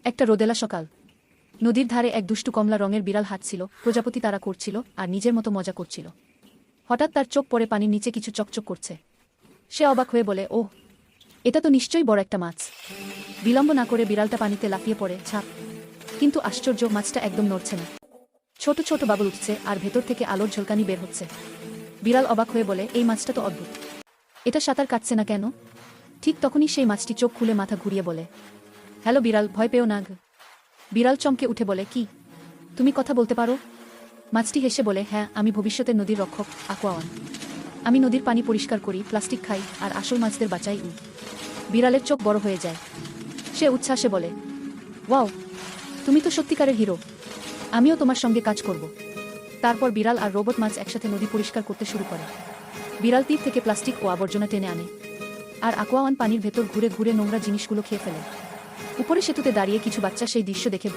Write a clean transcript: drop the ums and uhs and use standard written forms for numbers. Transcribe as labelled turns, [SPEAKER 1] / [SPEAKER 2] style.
[SPEAKER 1] একটা রোদেলা সকাল। নদীর ধারে এক দুষ্টু কমলা রঙের বিড়াল হাঁটছিল, প্রজাপতি তাড়া করছিল আর নিজের মতো মজা করছিল। হঠাৎ তার চোখ পড়ে পানির নিচে কিছু চকচক করছে। সে অবাক হয়ে বলে, ওহ, এটা তো নিশ্চয়ই বড় একটা মাছ। বিলম্ব না করে বিড়ালটা পানিতে লাফিয়ে পড়ে, ছাপ। কিন্তু আশ্চর্য, মাছটা একদম নড়ছে না। ছোট ছোট বাবল উঠছে আর ভেতর থেকে আলোর ঝলকানি বের হচ্ছে। বিড়াল অবাক হয়ে বলে, এই মাছটা তো অদ্ভুত, এটা সাঁতার কাটছে না কেন? ঠিক তখনই সেই মাছটি চোখ খুলে মাথা ঘুরিয়ে বলে, হ্যালো বিড়াল, ভয় পেও না। বিড়াল চমকে উঠে বলে, কি, তুমি কথা বলতে পারো? মাছটি হেসে বলে, হ্যাঁ, আমি ভবিষ্যতের নদীর রক্ষক, aquawan। আমি নদীর পানি পরিষ্কার করি, প্লাস্টিক খাই আর আসল মাছদের বাঁচাই। বিড়ালের চোখ বড় হয়ে যায়। সে উচ্ছ্বাসে বলে, ওয়াও, তুমি তো সত্যিকারের হিরো, আমিও তোমার সঙ্গে কাজ করব। তারপর বিড়াল আর রোবট মাছ একসাথে নদী পরিষ্কার করতে শুরু করে। বিড়াল তীর থেকে প্লাস্টিক ও আবর্জনা টেনে আনে, আর aquawan পানির ভেতর ঘুরে ঘুরে নোংরা জিনিসগুলো খেয়ে ফেলে। উপরে সেতুতে দাঁড়িয়ে কিছু বাচ্চা সেই দৃশ্য দেখে